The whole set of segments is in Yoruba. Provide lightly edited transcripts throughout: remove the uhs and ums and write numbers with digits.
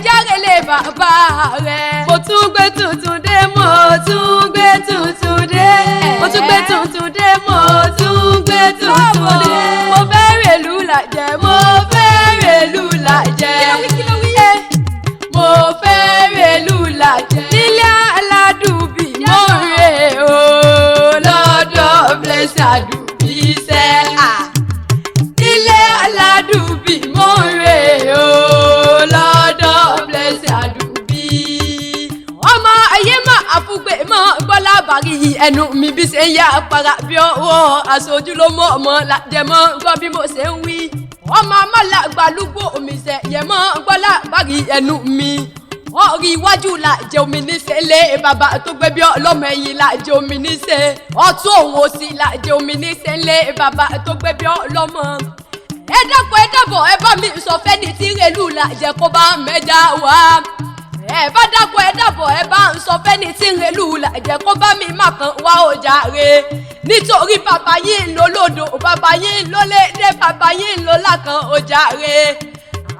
Járele bàbá rẹ̀. Mo tún gbé tuntun dé, mo tún gbé tuntun dé. Mo tún gbé tuntun dé, mo tún gbé tuntun dé. Mo fẹ́ rèlú Ìlàjẹ, mo fẹ́ rèlú Ìlàjẹ. Mo fẹ́ rèlú Ìlàjẹ. Nílé aládùúbí mo rè o, lọ́dọ̀ blessing àdùbí sẹ́. Nílé aládùúbí mo rè o, lọ́dọ̀ blessing àdùbí. Ọmọ ayé má àfúgbé mọ́ gbọ́lá bàrí ẹnu mi bí ṣe ń yá para bí ọwọ́ aṣojú ló mọ́ ọmọ Ìlàjẹ mọ́ gbọ́ bí mo ṣe ń wí. Ọmọ amálàgbà lúgbó omi ṣe yẹ mọ́ gbọ́lá bàrí ẹnu mi. Orí iwájú Ìlàjẹ omi níṣẹ́ lé bàbá tó gbé bí ọlọ́mọ ẹ̀yìn Ìlàjẹ omi níṣẹ́. Ọ̀tún òun òsì Ìlàjẹ omi níṣẹ́ lé bàbá tó gbé bí ọlọ́mọ. Ẹ dákun ẹ dábọ̀ ẹ bá mi sọ fẹ́ni tí rèlú Ìlàjẹ kó bá mẹ́ja wá. Ẹ bá dákun ẹ dábọ̀ ẹ bá ń sọ fẹ́ni tí rèlú Ìlàjẹ kó bá mi má kan wá ó jàre. Nítorí bàbá yín ń lo lódò, bàbá yín ń lo lédè, bàbá yín ń lo lákan ó jàre.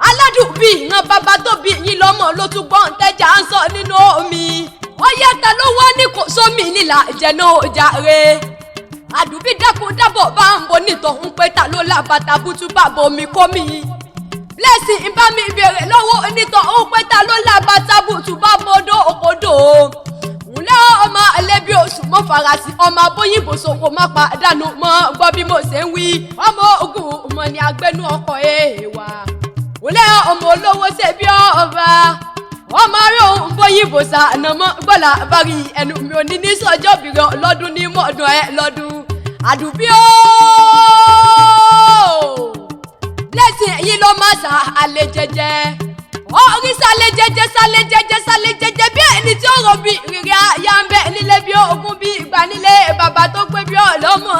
Aládùúbí ìran bàbá tó bí yín lọ́mọ ló tún gbọ́n tẹ́jà ń sọ nínú omi. Ọyẹ́ta ló wá ní kò sómi ní Ìlàjẹ náà ó jàre. Àdùbí dákun dábọ̀ bá ń bo nítọ̀hún pé ta ló lábàtà bútú bàbá omi kó mi. Blessing ń bá mi béèrè lọ́wọ́ onítọ̀hún pé ta ló lábàtà bútú bàbá odò òkodò. Ǹlẹ́ ọmọ ẹlẹ́bí oṣù mọ́ farasí ọmọ abóyìnbó sòwò má pàdánù mọ́ gbọ́ bí mo ṣe ń wí. Ọmọ ogun ọmọ ni agbẹnu ọkọ̀ èèwà. Ǹlẹ́ ọmọ olówó ṣe bí ọba. Ọmọ rẹ̀ òun bóyìnbó sànàmọ́ gbọ́lá bàrí ẹnu mi ò ní ní sọ́jọ́ bìrọ̀ lọ́dún ní mọ́ọ̀dún ẹ lọ́dún. Àdùbí ooo Blessing èyí ló máa sà àlè jẹjẹ. Orí sálé jẹjẹ sálé jẹjẹ sálé jẹjẹ bí ẹni tí ó rò bí rírì àyà ń bẹ nílé bí ogun bí ìgbà nílé bàbá tó gbé bí ọlọ́mọ.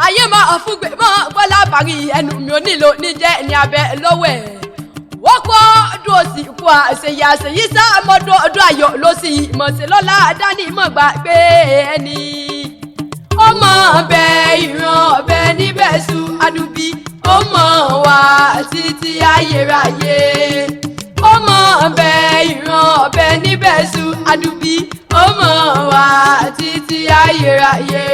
Ayé máa fúgbé mọ́ gbọ́lá bàrí ẹnu mi ò nílò níjẹ́ ní abẹ lọ́wọ́ ẹ̀. Wọ́n kọ́ ọdún òsì kú àṣeyà àṣeyí sá ọmọdún ọdún ayọ̀ ló sì mọ̀ọ́sẹ̀ lọ́la dání mọ̀ gbàgbé ẹni. Ọmọ ọbẹ̀ ìran ọbẹ̀ níbẹ̀ sùn Àdùbí ọmọ wa títí ayérayé. Ọmọ ọbẹ̀ ìran ọbẹ̀ níbẹ̀ sùn Àdùbí ọmọ wa títí ayérayé.